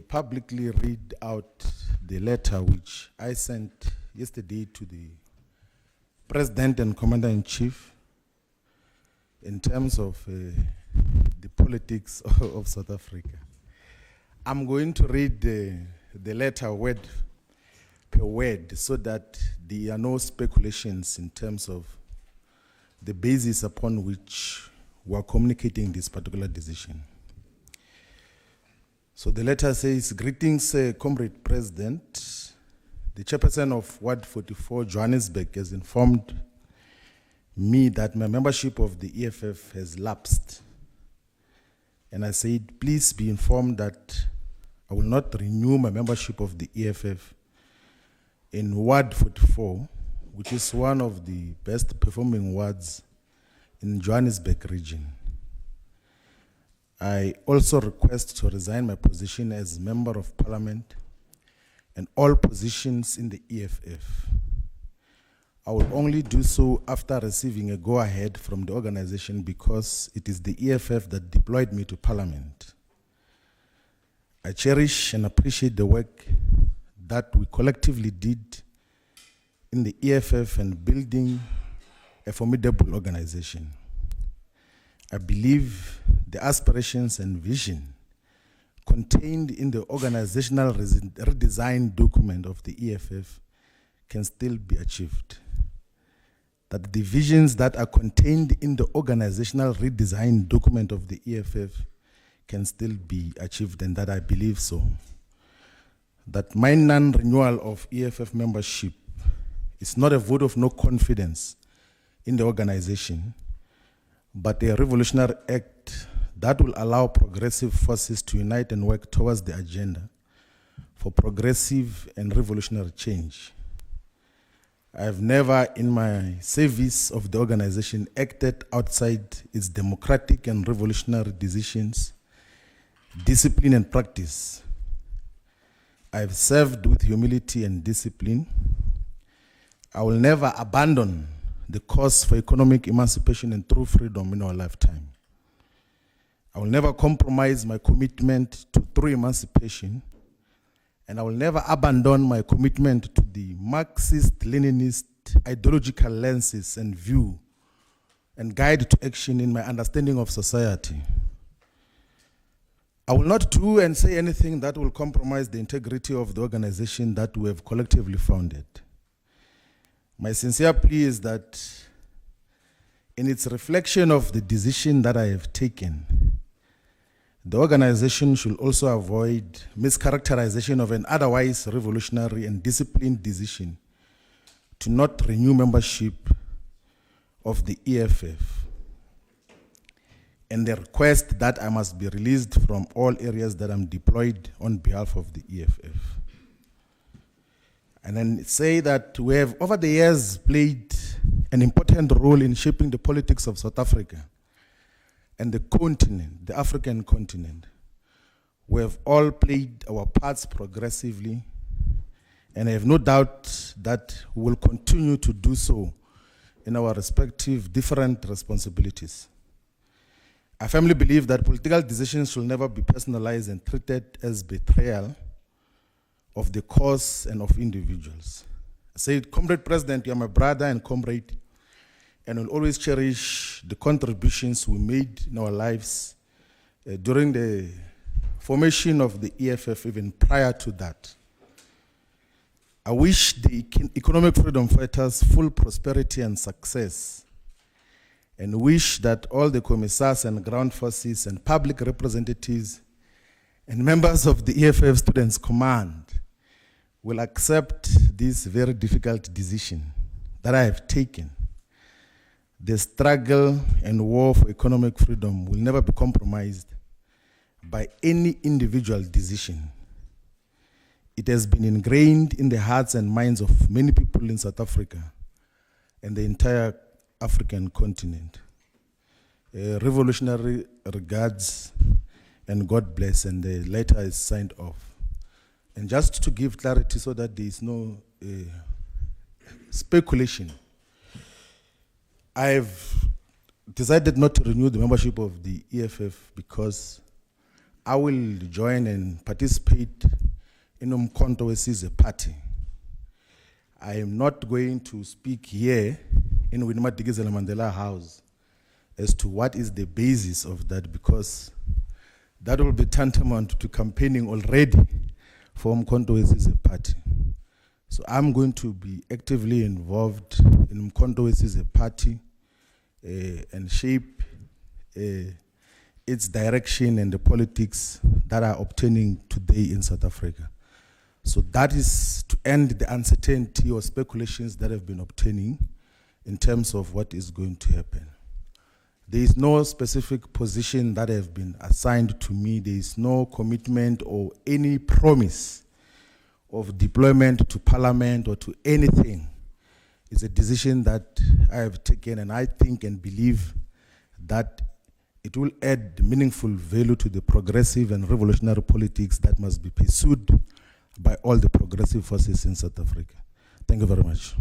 publicly read out the letter which I sent yesterday to the President and Commander-in-Chief in terms of the politics of South Africa. I'm going to read the letter word per word so that there are no speculations in terms of the basis upon which we are communicating this particular decision. So the letter says, "Greetings, Comrade President. The chairperson of Ward 44, Johannesburg, has informed me that my membership of the EFF has lapsed. And I said, please be informed that I will not renew my membership of the EFF in Ward 44, which is one of the best performing wards in Johannesburg region. I also request to resign my position as Member of Parliament and all positions in the EFF. I will only do so after receiving a go-ahead from the organization because it is the EFF that deployed me to Parliament. I cherish and appreciate the work that we collectively did in the EFF and building a formidable organization. I believe the aspirations and vision contained in the organizational redesign document of the EFF can still be achieved. That the visions that are contained in the organizational redesign document of the EFF can still be achieved, and that I believe so. That my non-renewal of EFF membership is not a vote of no confidence in the organization, but a revolutionary act that will allow progressive forces to unite and work towards the agenda for progressive and revolutionary change. I have never in my service of the organization acted outside its democratic and revolutionary decisions, discipline and practice. I have served with humility and discipline. I will never abandon the cause for economic emancipation and true freedom in our lifetime. I will never compromise my commitment to true emancipation, and I will never abandon my commitment to the Marxist-Leninist ideological lenses and view and guide to action in my understanding of society. I will not do and say anything that will compromise the integrity of the organization that we have collectively founded. My sincere plea is that in its reflection of the decision that I have taken, the organization should also avoid mischaracterization of an otherwise revolutionary and disciplined decision to not renew membership of the EFF, and the request that I must be released from all areas that I'm deployed on behalf of the EFF. And then say that we have over the years played an important role in shaping the politics of South Africa and the continent, the African continent. We have all played our parts progressively, and I have no doubt that we will continue to do so in our respective different responsibilities. I firmly believe that political decisions should never be personalized and treated as betrayal of the cause and of individuals. I said, Comrade President, you are my brother and comrade, and will always cherish the contributions we made in our lives during the formation of the EFF, even prior to that. I wish the economic freedom fighters full prosperity and success, and wish that all the commissars and ground forces and public representatives and members of the EFF Students' Command will accept this very difficult decision that I have taken. The struggle and war for economic freedom will never be compromised by any individual decision. It has been ingrained in the hearts and minds of many people in South Africa and the entire African continent. Revolutionary regards and God bless, and the letter is signed off. And just to give clarity so that there is no speculation, I've decided not to renew the membership of the EFF because I will join and participate in Umkhonto Wesizwe Party. I am not going to speak here in Winnie-Madikizela Mandela House as to what is the basis of that, because that will be tantamount to campaigning already for Umkhonto Wesizwe Party. So I'm going to be actively involved in Umkhonto Wesizwe Party and shape its direction and the politics that are obtaining today in South Africa. So that is to end the uncertainty or speculations that have been obtaining in terms of what is going to happen. There is no specific position that have been assigned to me. There is no commitment or any promise of deployment to parliament or to anything. It's a decision that I have taken, and I think and believe that it will add meaningful value to the progressive and revolutionary politics that must be pursued by all the progressive forces in South Africa. Thank you very much.